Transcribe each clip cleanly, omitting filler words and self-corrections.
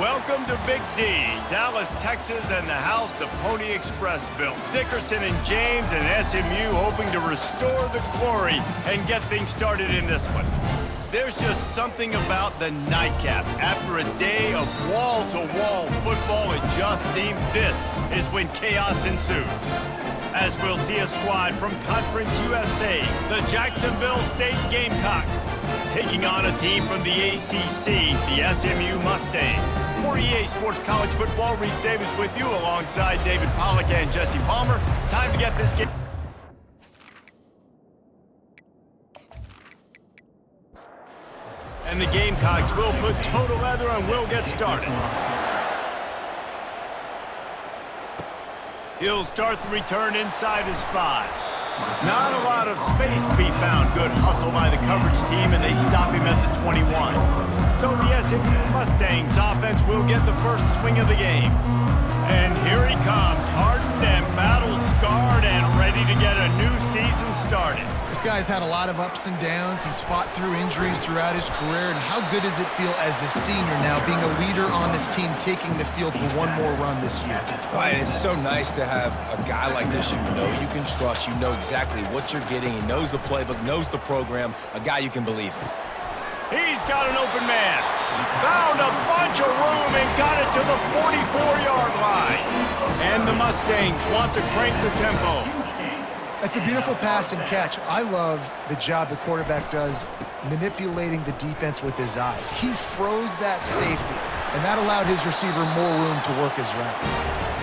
Welcome to Big D, Dallas, Texas, and the house the Pony Express built. Dickerson and James and SMU hoping to restore the glory and get things started in this one. There's just something about the nightcap. After a day of wall-to-wall football, it just seems this is when chaos ensues. As we'll see a squad from Conference USA, the Jacksonville State Gamecocks, taking on a team from the ACC, the SMU Mustangs. For EA Sports College Football, Reese Davis with you alongside David Pollack and Jesse Palmer. Time to get this game. And the Gamecocks will put total leather and will get started. He'll start the return inside his 5. Not a lot of space to be found. Good hustle by the coverage team, and they stop him at the 21. So the SMU Mustangs offense will get the first swing of the game. And here he comes, hardened and battle-scarred and ready to get a new season started. This guy's had a lot of ups and downs. He's fought through injuries throughout his career. And how good does it feel as a senior now, being a leader on this team, taking the field for one more run this year? Right, it's so nice to have a guy like this you know you can trust. You know exactly what you're getting. He knows the playbook, knows the program, a guy you can believe in. He's got an open man. Found a bunch of room and got it to the 44-yard line. And the Mustangs want to crank the tempo. That's a beautiful pass and catch. I love the job the quarterback does manipulating the defense with his eyes. He froze that safety, and that allowed his receiver more room to work his route.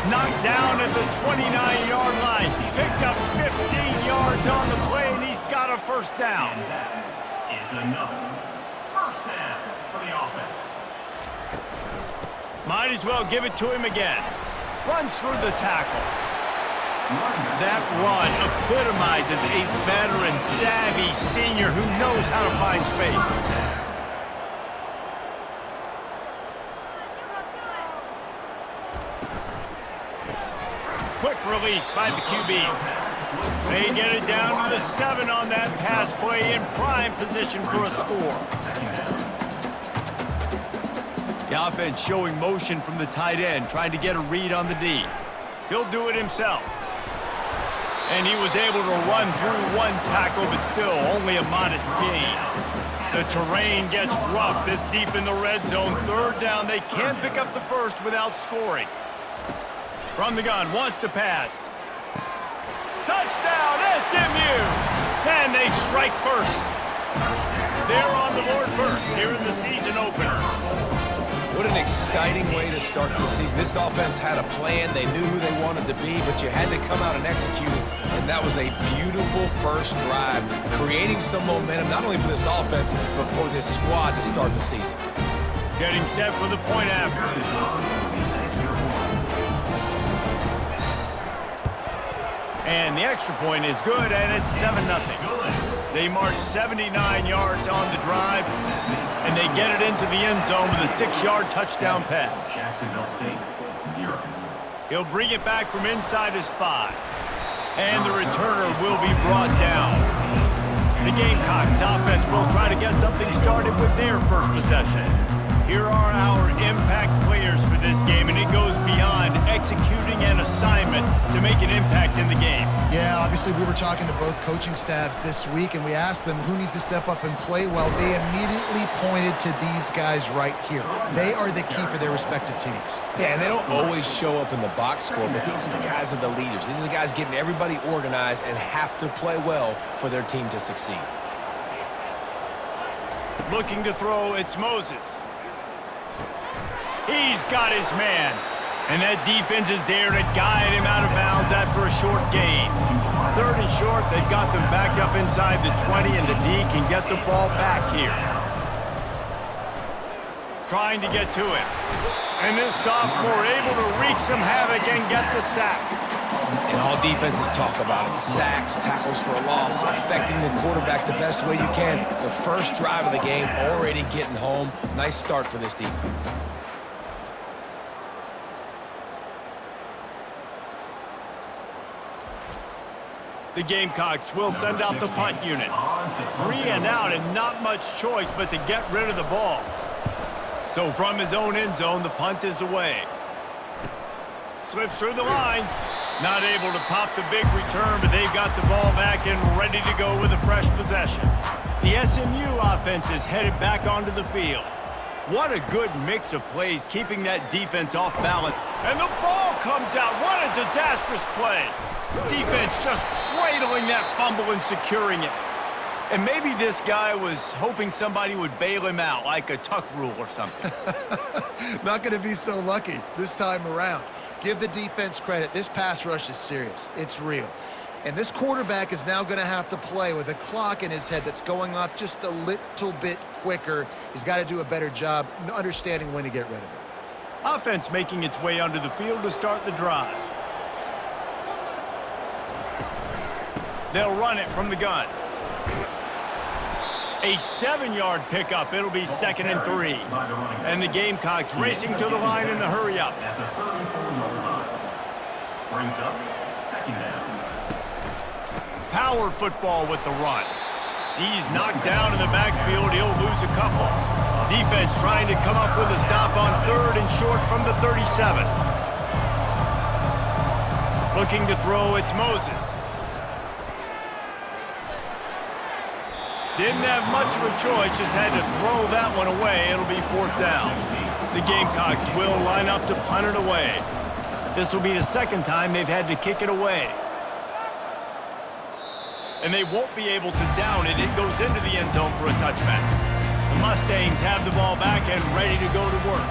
Knocked down at the 29-yard line. Picked up 15 yards on the play, and he's got a first down. That is another first down for the offense. Might as well give it to him again. Runs through the tackle. That run epitomizes a veteran, savvy senior who knows how to find space. Quick release by the QB. They get it down to the 7 on that pass play in prime position for a score. The offense showing motion from the tight end, trying to get a read on the D. He'll do it himself. And he was able to run through one tackle, but still only a modest gain. The terrain gets rough this deep in the red zone. Third down, they can't pick up the first without scoring. From the gun, wants to pass. Touchdown, SMU! And they strike first. They're on the board first here in the season opener. What an exciting way to start this season. This offense had a plan. They knew who they wanted to be, but you had to come out and execute. And that was a beautiful first drive, creating some momentum, not only for this offense, but for this squad to start the season. Getting set for the point after. And the extra point is good, and it's 7-0. They march 79 yards on the drive, and they get it into the end zone with a 6-yard touchdown pass. Jacksonville State, 0. He'll bring it back from inside his 5. And the returner will be brought down. The Gamecocks offense will try to get something started with their first possession. Here are our impact players for this game, and it goes beyond executing an assignment to make an impact in the game. Yeah, obviously we were talking to both coaching staffs this week, and we asked them who needs to step up and play well. They immediately pointed to these guys right here. They are the key for their respective teams. Yeah, and they don't always show up in the box score, but these are the guys that are the leaders. These are the guys getting everybody organized and have to play well for their team to succeed. Looking to throw, it's Moses. He's got his man. And that defense is there to guide him out of bounds after a short gain. 3rd and short, they've got them backed up inside the 20, and the D can get the ball back here. Trying to get to it. And this sophomore able to wreak some havoc and get the sack. And all defenses talk about it. Sacks, tackles for a loss, affecting the quarterback the best way you can. The first drive of the game already getting home. Nice start for this defense. The Gamecocks will send out the punt unit. 3 and out and not much choice but to get rid of the ball. So from his own end zone, the punt is away. Slips through the line. Not able to pop the big return, but they've got the ball back and ready to go with a fresh possession. The SMU offense is headed back onto the field. What a good mix of plays, keeping that defense off balance. And the ball comes out. What a disastrous play. Defense just cradling that fumble and securing it. And maybe this guy was hoping somebody would bail him out, like a tuck rule or something. Not going to be so lucky this time around. Give the defense credit. This pass rush is serious. It's real. And this quarterback is now going to have to play with a clock in his head that's going off just a little bit quicker. He's got to do a better job understanding when to get rid of it. Offense making its way onto the field to start the drive. They'll run it from the gun. A 7-yard pickup. It'll be 2nd and 3. And the Gamecocks racing to the line in the hurry-up. At the 34-yard line. Brings up 2nd down. Power football with the run. He's knocked down in the backfield. He'll lose a couple. Defense trying to come up with a stop on 3rd and short from the 37. Looking to throw, it's Moses. Didn't have much of a choice, just had to throw that one away. It'll be 4th down. The Gamecocks will line up to punt it away. This will be the 2nd time they've had to kick it away. And they won't be able to down it. It goes into the end zone for a touchback. The Mustangs have the ball back and ready to go to work.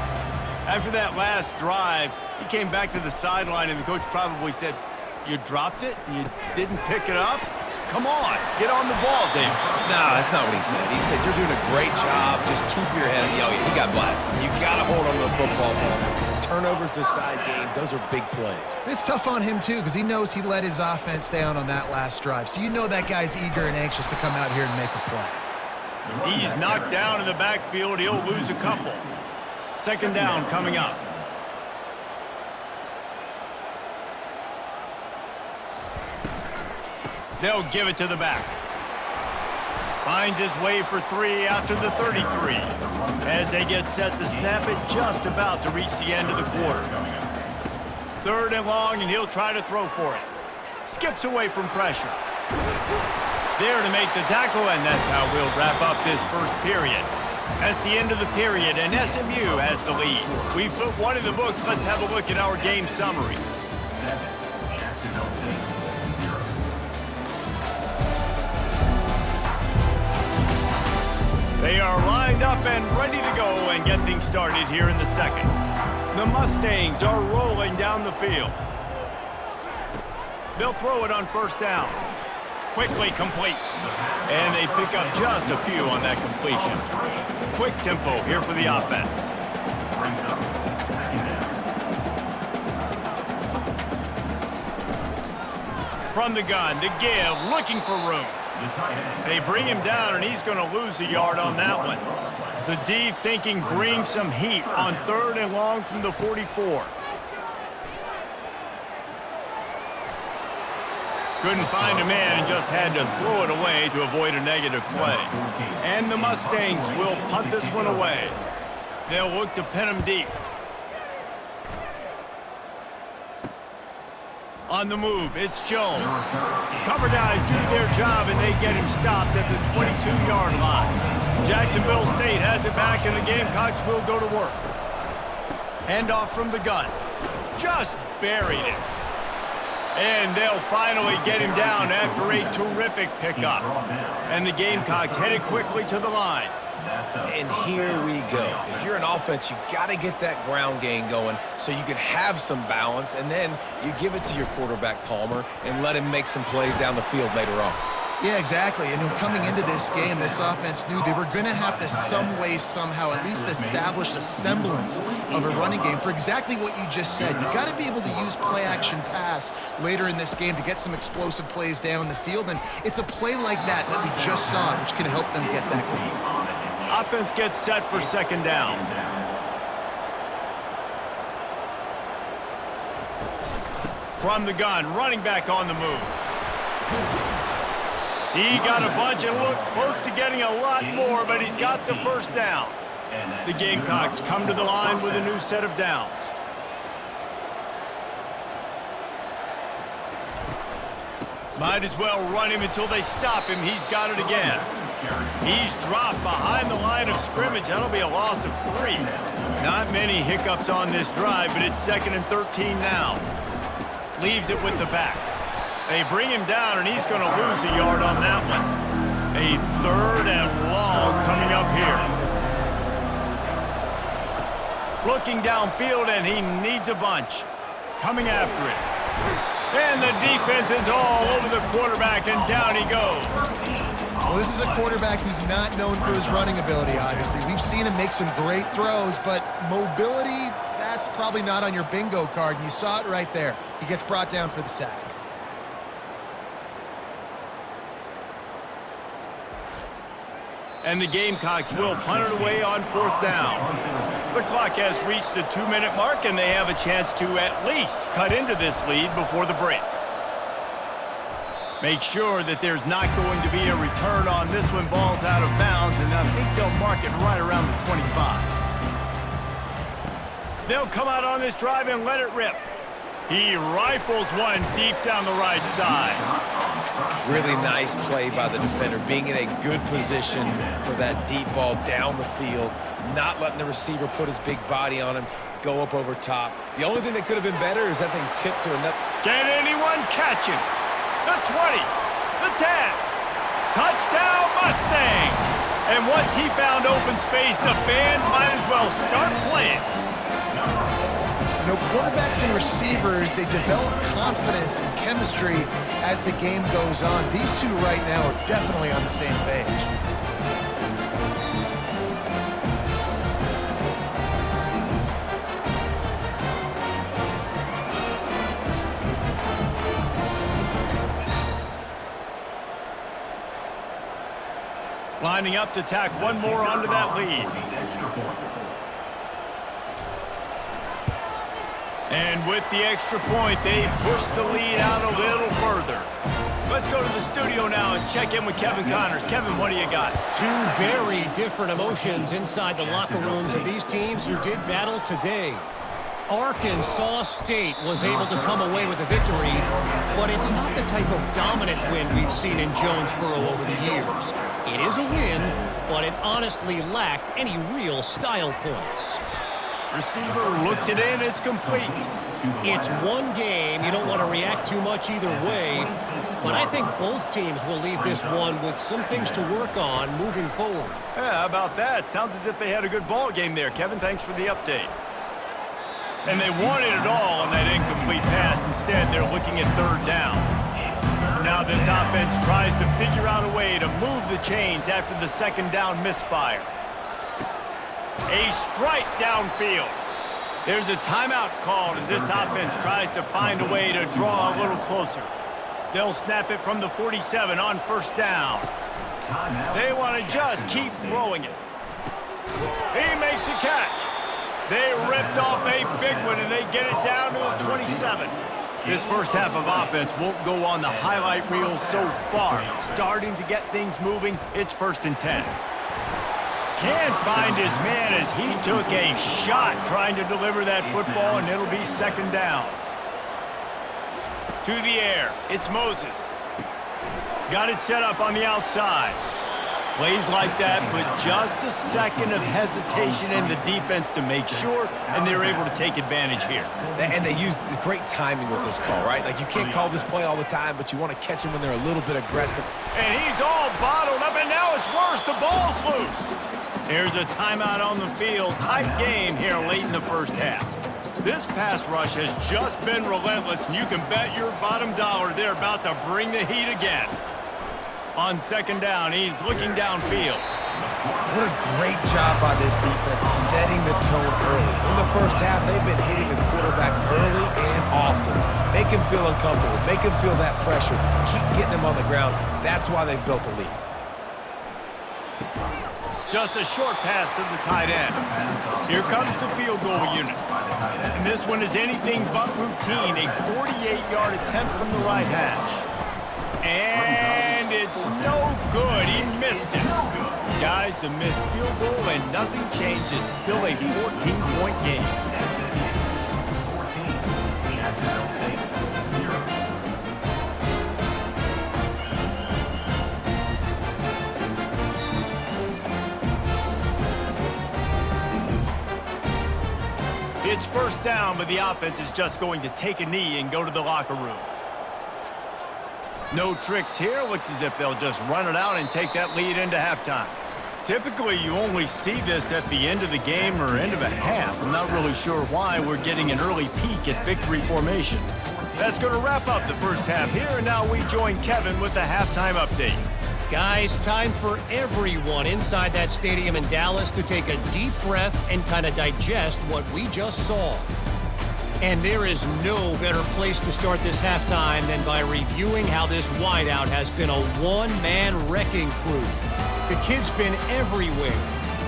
After that last drive, he came back to the sideline, and the coach probably said, "You dropped it? You didn't pick it up? Come on, get on the ball, Dave." No, that's not what he said. He said, "You're doing a great job. Just keep your head." Yo, he got blasted. You got to hold on to the football ball. Turnovers decide games. Those are big plays. It's tough on him, too, because he knows he let his offense down on that last drive. So you know that guy's eager and anxious to come out here and make a play. He's knocked down in the backfield. He'll lose a couple. 2nd down coming up. They'll give it to the back. Finds his way for 3 out to the 33. As they get set to snap it, just about to reach the end of the quarter. 3rd and long, and he'll try to throw for it. Skips away from pressure. There to make the tackle, and that's how we'll wrap up this first period. That's the end of the period, and SMU has the lead. We've put one in the books. Let's have a look at our game summary. 7, Jacksonville State, 0. They are lined up and ready to go and get things started here in the 2nd. The Mustangs are rolling down the field. They'll throw it on 1st down. Quickly complete. And they pick up just a few on that completion. Quick tempo here for the offense. Brings up 2nd down. From the gun, the give, looking for room. The tight end. They bring him down, and he's going to lose a yard on that one. The D thinking bring some heat on 3rd and long from the 44. Couldn't find a man and just had to throw it away to avoid a negative play. And the Mustangs will punt this one away. They'll look to pin him deep. On the move, it's Jones. Cover guys do their job, and they get him stopped at the 22-yard line. Jacksonville State has it back, and the Gamecocks will go to work. Handoff from the gun. Just buried it. And they'll finally get him down after a terrific pickup. And the Gamecocks headed quickly to the line. And here we go. If you're an offense, you got to get that ground game going so you can have some balance, and then you give it to your quarterback, Palmer, and let him make some plays down the field later on. Yeah, exactly. And coming into this game, this offense knew they were going to have to some way, somehow, at least establish a semblance of a running game for exactly what you just said. You got to be able to use play-action pass later in this game to get some explosive plays down the field, and it's a play like that that we just saw, which can help them get that going. Offense gets set for 2nd down. From the gun, running back on the move. He got a bunch and looked close to getting a lot more, but he's got the 1st down. The Gamecocks come to the line with a new set of downs. Might as well run him until they stop him. He's got it again. He's dropped behind the line of scrimmage. That'll be a loss of 3. Not many hiccups on this drive, but it's 2nd and 13 now. Leaves it with the back. They bring him down, and he's going to lose a yard on that one. A 3rd and long coming up here. Looking downfield, and he needs a bunch. Coming after it. And the defense is all over the quarterback, and down he goes. Well, this is a quarterback who's not known for his running ability, obviously. We've seen him make some great throws, but mobility, that's probably not on your bingo card, and you saw it right there. He gets brought down for the sack. And the Gamecocks will punt it away on 4th down. The clock has reached the 2-minute mark, and they have a chance to at least cut into this lead before the break. Make sure that there's not going to be a return on this one. Ball's out of bounds, and I think they'll mark it right around the 25. They'll come out on this drive and let it rip. He rifles one deep down the right side. Really nice play by the defender, being in a good position for that deep ball down the field, not letting the receiver put his big body on him, go up over top. The only thing that could have been better is that thing tipped to another. Can anyone catch him? The 20, the 10, touchdown Mustangs! And once he found open space, the band might as well start playing. You know, quarterbacks and receivers, they develop confidence and chemistry as the game goes on. These two right now are definitely on the same page. Lining up to tack one more onto that lead. And with the extra point, they push the lead out a little further. Let's go to the studio now and check in with Kevin Connors. Kevin, what do you got? 2 very different emotions inside the locker rooms of these teams who did battle today. Arkansas State was able to come away with a victory, but it's not the type of dominant win we've seen in Jonesboro over the years. It is a win, but it honestly lacked any real style points. Receiver looks it in, it's complete. It's one game, you don't want to react too much either way, but I think both teams will leave this one with some things to work on moving forward. Yeah, how about that? Sounds as if they had a good ball game there. Kevin, thanks for the update. And they wanted it all on that incomplete pass. Instead, they're looking at 3rd down. Now this offense tries to figure out a way to move the chains after the 2nd down misfire. A strike downfield. There's a timeout called as this offense tries to find a way to draw a little closer. They'll snap it from the 47 on 1st down. They want to just keep throwing it. He makes a catch. They ripped off a big one, and they get it down to the 27. This first half of offense won't go on the highlight reel so far. It's starting to get things moving. It's 1st and 10. Can't find his man as he took a shot trying to deliver that football, and it'll be 2nd down. To the air, it's Moses. Got it set up on the outside. Plays like that, but just a second of hesitation in the defense to make sure, and they're able to take advantage here. And they use great timing with this call, right? Like, you can't call this play all the time, but you want to catch them when they're a little bit aggressive. And he's all bottled up, and now it's worse. The ball's loose. There's a timeout on the field. Tight game here late in the first half. This pass rush has just been relentless, and you can bet your bottom dollar they're about to bring the heat again. On 2nd down, he's looking downfield. What a great job by this defense setting the tone early. In the first half, they've been hitting the quarterback early and often. Make him feel uncomfortable. Make him feel that pressure. Keep getting him on the ground. That's why they've built a lead. Just a short pass to the tight end. Here comes the field goal unit. And this one is anything but routine. A 48-yard attempt from the right hash. And it's no good. He missed it. Guys, a missed field goal and nothing changes. Still a 14-point game. 14, Jacksonville State, 0. It's first down, but the offense is just going to take a knee and go to the locker room. No tricks here. Looks as if they'll just run it out and take that lead into halftime. Typically, you only see this at the end of the game or end of a half. I'm not really sure why we're getting an early peek at victory formation. That's going to wrap up the first half here, and now we join Kevin with the halftime update. Guys, time for everyone inside that stadium in Dallas to take a deep breath and kind of digest what we just saw. And there is no better place to start this halftime than by reviewing how this wideout has been a one-man wrecking crew. The kid's been everywhere,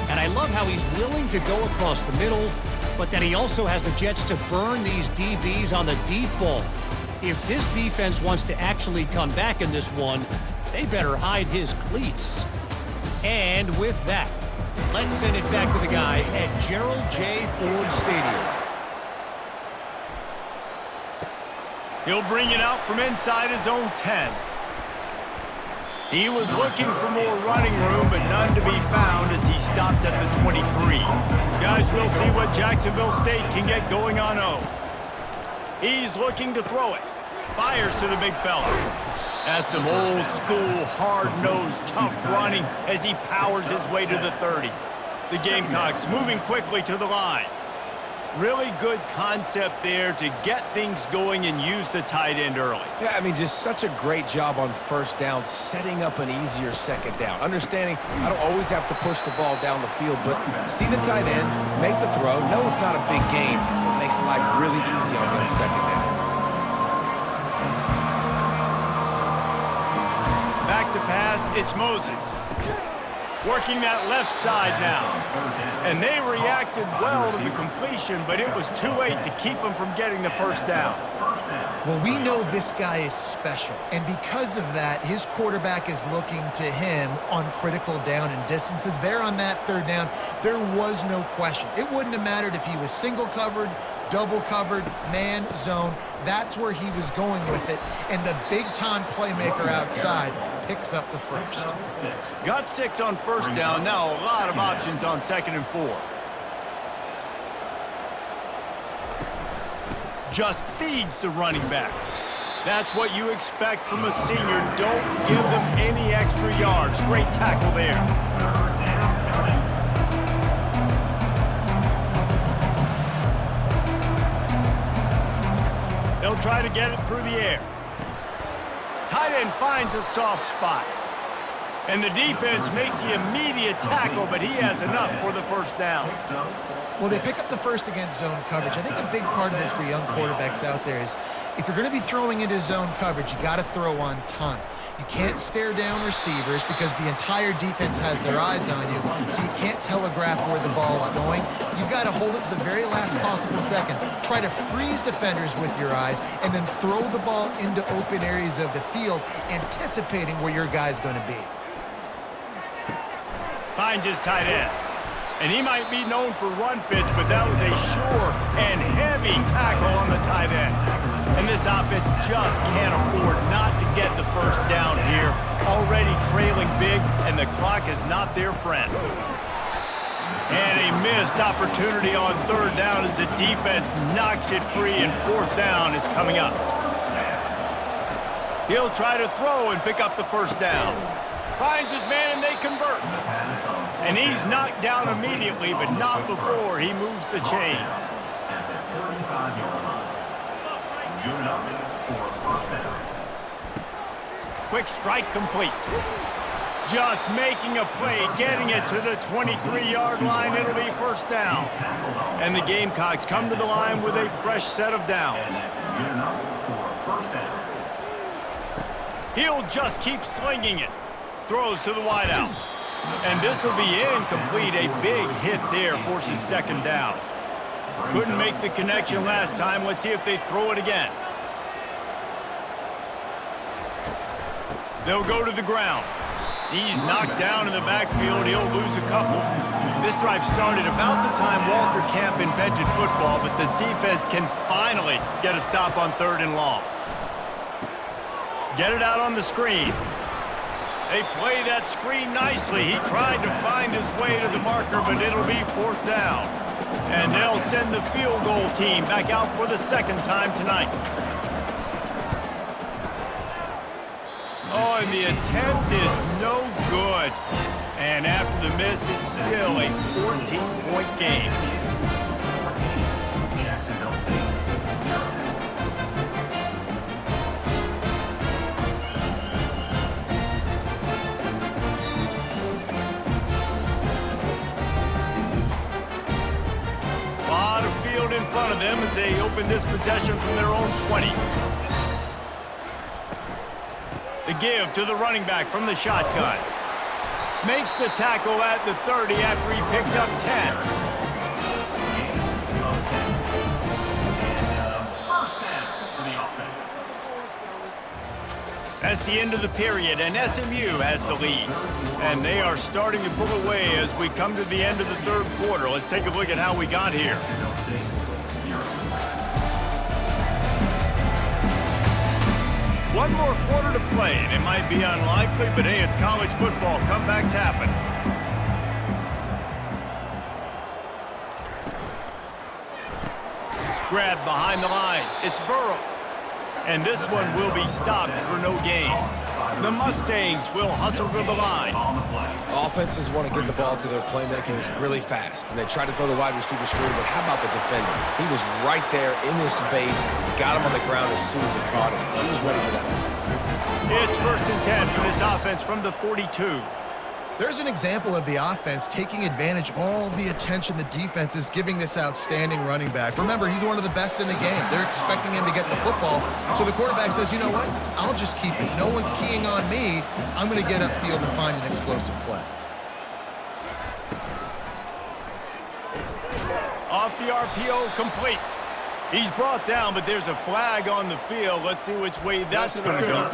and I love how he's willing to go across the middle, but that he also has the jets to burn these DBs on the deep ball. If this defense wants to actually come back in this one, they better hide his cleats. And with that, let's send it back to the guys at Gerald J. Ford Stadium. He'll bring it out from inside his own 10. He was looking for more running room, but none to be found as he stopped at the 23. Guys, we'll see what Jacksonville State can get going on O. He's looking to throw it. Fires to the big fella. That's some old school, hard-nosed, tough running as he powers his way to the 30. The Gamecocks moving quickly to the line. Really good concept there to get things going and use the tight end early. Yeah, I mean, just such a great job on first down, setting up an easier second down. Understanding I don't always have to push the ball down the field, but see the tight end, make the throw. No, it's not a big gain. It makes life really easy on that second down. Back to pass, it's Moses. Working that left side now. And they reacted well to the completion, but it was too late to keep them from getting the first down. Well, we know this guy is special, and because of that, his quarterback is looking to him on critical down and distances. There on that third down, there was no question. It wouldn't have mattered if he was single covered, double covered, man, zone. That's where he was going with it, and the big-time playmaker outside picks up the first. Got 6 on first down. Now a lot of options on 2nd and 4. Just feeds the running back. That's what you expect from a senior. Don't give them any extra yards. Great tackle there. They'll try to get it through the air. Tight end finds a soft spot. And the defense makes the immediate tackle, but he has enough for the first down. Well, they pick up the first against zone coverage. I think a big part of this for young quarterbacks out there is if you're going to be throwing into zone coverage, you got to throw on time. You can't stare down receivers because the entire defense has their eyes on you, so you can't telegraph where the ball's going. You've got to hold it to the very last possible second. Try to freeze defenders with your eyes and then throw the ball into open areas of the field, anticipating where your guy's going to be. Finds his tight end. And he might be known for run fits, but that was a sure and heavy tackle on the tight end. And this offense just can't afford not to get the first down here. Already trailing big, and the clock is not their friend. And a missed opportunity on third down as the defense knocks it free, and fourth down is coming up. He'll try to throw and pick up the first down. Finds his man, and they convert. And he's knocked down immediately, but not before he moves the chains. Quick strike complete. Just making a play, getting it to the 23-yard line. It'll be first down. And the Gamecocks come to the line with a fresh set of downs. He'll just keep slinging it. Throws to the wideout. And this will be incomplete. A big hit there forces second down. Couldn't make the connection last time. Let's see if they throw it again. They'll go to the ground. He's knocked down in the backfield. He'll lose a couple. This drive started about the time Walter Camp invented football, but the defense can finally get a stop on 3rd and long. Get it out on the screen. They play that screen nicely. He tried to find his way to the marker, but it'll be 4th down. And they'll send the field goal team back out for the 2nd time tonight. Oh, and the attempt is no good. And after the miss, it's still a 14-point game. Lot of field in front of them as they open this possession from their own 20. The give to the running back from the shotgun. Makes the tackle at the 30 after he picked up 10. First down for the offense. That's the end of the period, and SMU has the lead. And they are starting to pull away as we come to the end of the 3rd quarter. Let's take a look at how we got here. One more quarter to play, and it might be unlikely, but hey, it's college football. Comebacks happen. Grab behind the line. It's Burrow. And this one will be stopped for no gain. The Mustangs will hustle to the line. Offenses want to get the ball to their playmakers really fast, and they try to throw the wide receiver screen, but how about the defender? He was right there in his space, got him on the ground as soon as he caught him. He was ready for that. It's 1st and 10 for this offense from the 42. There's an example of the offense taking advantage of all the attention the defense is giving this outstanding running back. Remember, he's one of the best in the game. They're expecting him to get the football. So the quarterback says, you know what? I'll just keep it. No one's keying on me. I'm going to get upfield and find an explosive play. Off the RPO, complete. He's brought down, but there's a flag on the field. Let's see which way that's going to go.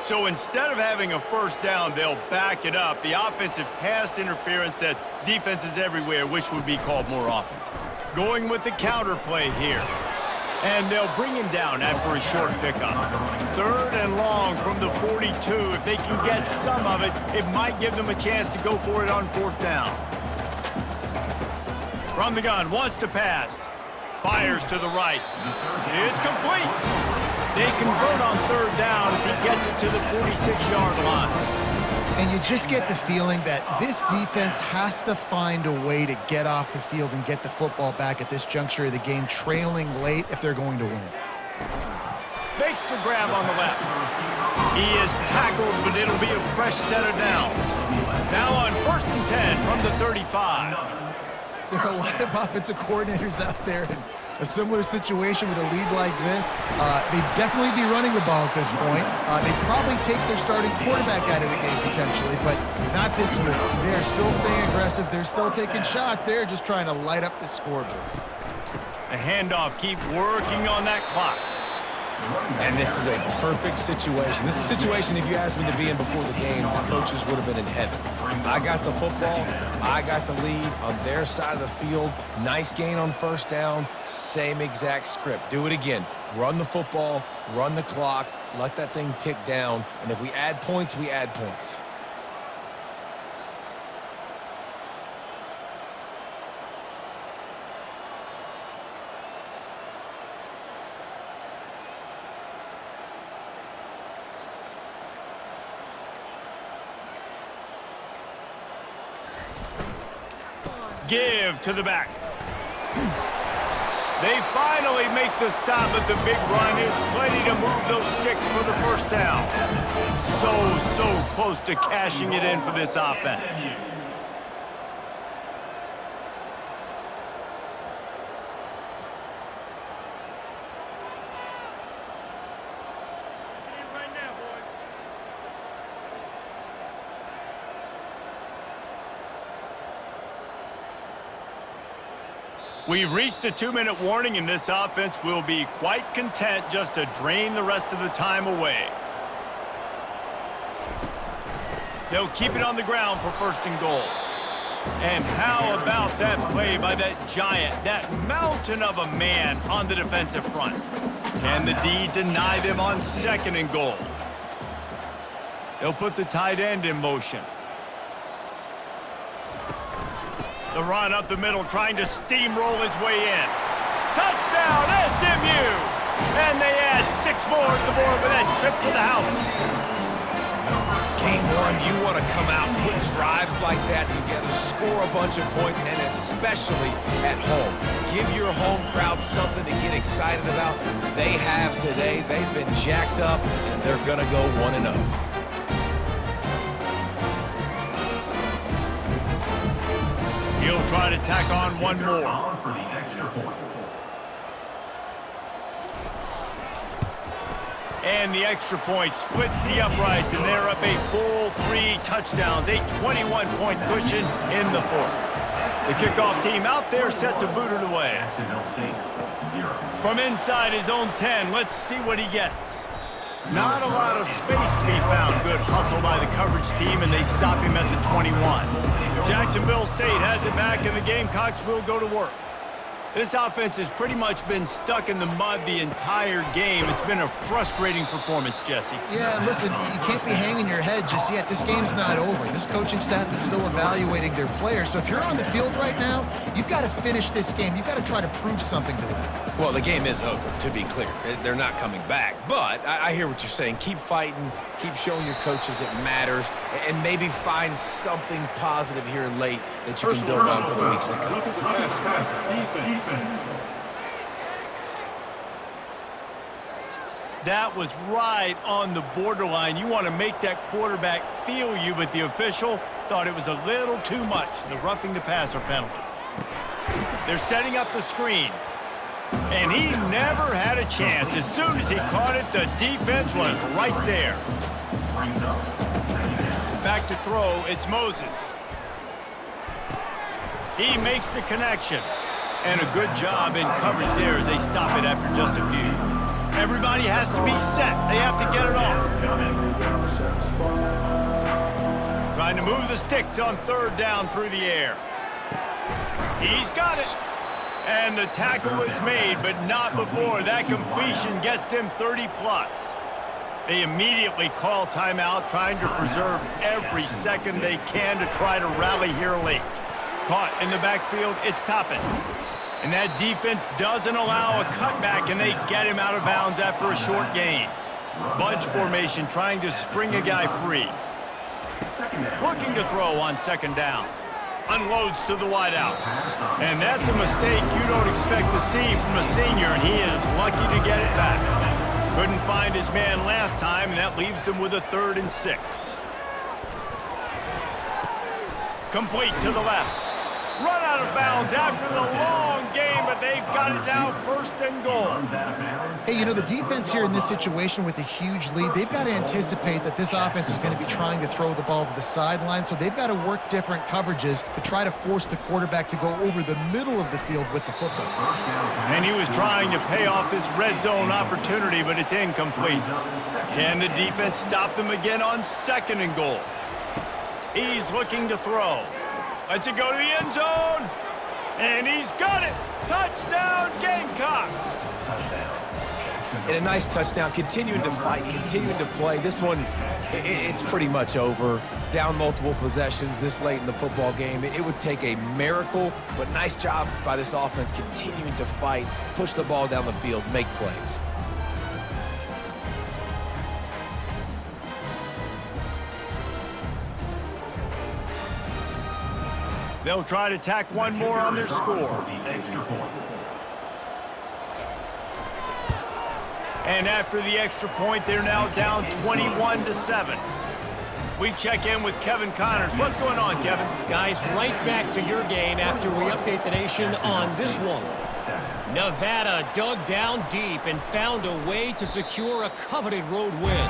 So instead of having a 1st down, they'll back it up. The offensive pass interference that defenses everywhere wish would be called more often. Going with the counter play here. And they'll bring him down after a short pickup. 3rd and long from the 42. If they can get some of it, it might give them a chance to go for it on 4th down. From the gun, wants to pass. Fires to the right. It's complete. They convert on 3rd down as he gets it to the 46-yard line. And you just get the feeling that this defense has to find a way to get off the field and get the football back at this juncture of the game, trailing late if they're going to win. Makes the grab on the left. He is tackled, but it'll be a fresh set of downs. Now on 1st and 10 from the 35. There are a lot of offensive coordinators out there in a similar situation with a lead like this. They'd definitely be running the ball at this point. They'd probably take their starting quarterback out of the game potentially, but not this year. They're still staying aggressive. They're still taking shots. They're just trying to light up the scoreboard. The handoff, keep working on that clock. And this is a perfect situation. This is a situation, if you asked me to be in before the game, the coaches would have been in heaven. I got the football. I got the lead on their side of the field. Nice gain on 1st down. Same exact script. Do it again. Run the football, run the clock, let that thing tick down. And if we add points, we add points. Give to the back. They finally make the stop, but the big run is plenty to move those sticks for the 1st down. So close to cashing it in for this offense. We've reached the 2-minute warning, and this offense will be quite content just to drain the rest of the time away. They'll keep it on the ground for 1st and goal. And how about that play by that giant, that mountain of a man on the defensive front? Can the D deny them on 2nd and goal? They'll put the tight end in motion. The run up the middle, trying to steamroll his way in. Touchdown, SMU! And they add 6 more to the board with that trip to the house. Game 1, you want to come out, put drives like that together, score a bunch of points, and especially at home. Give your home crowd something to get excited about. They have today. They've been jacked up, and they're going to go 1-0. He'll try to tack on one more. For the extra point. And the extra point splits the uprights, and they're up a full 3 touchdowns, a 21-point cushion in the 4th. The kickoff team out there set to boot it away. Jacksonville State, 0. From inside his own 10, let's see what he gets. Not a lot of space to be found. Good hustle by the coverage team, and they stop him at the 21. Jacksonville State has it back, and the Gamecocks will go to work. This offense has pretty much been stuck in the mud the entire game. It's been a frustrating performance, Jesse. Yeah, listen, you can't be hanging your head just yet. This game's not over. This coaching staff is still evaluating their players. So if you're on the field right now, you've got to finish this game. You've got to try to prove something to them. Well, the game is over, to be clear. They're not coming back. But I hear what you're saying. Keep fighting. Keep showing your coaches it matters. And maybe find something positive here late that you can build on for the weeks to come. That was right on the borderline. You want to make that quarterback feel you, but the official thought it was a little too much, the roughing the passer penalty. They're setting up the screen. And he never had a chance. As soon as he caught it, the defense was right there. Back to throw, it's Moses. He makes the connection. And a good job in coverage there as they stop it after just a few. Everybody has to be set. They have to get it off. Trying to move the sticks on 3rd down through the air. He's got it. And the tackle is made, but not before that completion gets them 30+. They immediately call timeout, trying to preserve every second they can to try to rally here late. Caught in the backfield, it's Toppin. And that defense doesn't allow a cutback, and they get him out of bounds after a short gain. Bunch formation, trying to spring a guy free. Looking to throw on 2nd down. Unloads to the wideout. And that's a mistake you don't expect to see from a senior, and he is lucky to get it back. Couldn't find his man last time, and that leaves him with a 3rd and 6. Complete to the left. Run out of bounds after the long game, but they've got it now 1st and goal. Hey, you know, the defense here in this situation with a huge lead, they've got to anticipate that this offense is going to be trying to throw the ball to the sideline, so they've got to work different coverages to try to force the quarterback to go over the middle of the field with the football. And he was trying to pay off this red zone opportunity, but it's incomplete. Can the defense stop them again on 2nd and goal? He's looking to throw. Lets it go to the end zone. And he's got it. Touchdown, Gamecocks. And a nice touchdown, continuing to fight, continuing to play. This one, it's pretty much over. Down multiple possessions this late in the football game. It would take a miracle, but nice job by this offense continuing to fight, push the ball down the field, make plays. They'll try to tack one more on their score. And after the extra point, they're now down 21-7. We check in with Kevin Connors. What's going on, Kevin? Guys, right back to your game after we update the nation on this one. Nevada dug down deep and found a way to secure a coveted road win.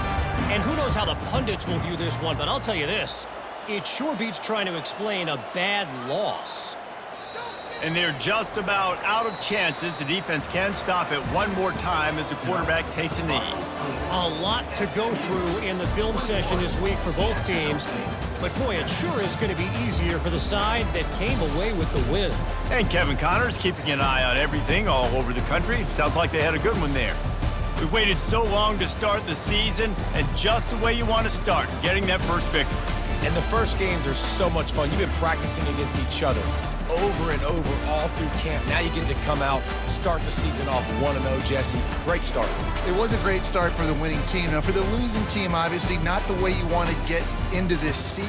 And who knows how the pundits will view this one, but I'll tell you this. It sure beats trying to explain a bad loss. And they're just about out of chances. The defense can stop it one more time as the quarterback takes a knee. A lot to go through in the film session this week for both teams. But, boy, it sure is going to be easier for the side that came away with the win. And Kevin Connors keeping an eye on everything all over the country. Sounds like they had a good one there. We waited so long to start the season, and just the way you want to start, getting that first victory. And the first games are so much fun. You've been practicing against each other over and over all through camp. Now you get to come out, start the season off 1-0, Jesse. Great start. It was a great start for the winning team. Now, for the losing team, obviously not the way you want to get into this season.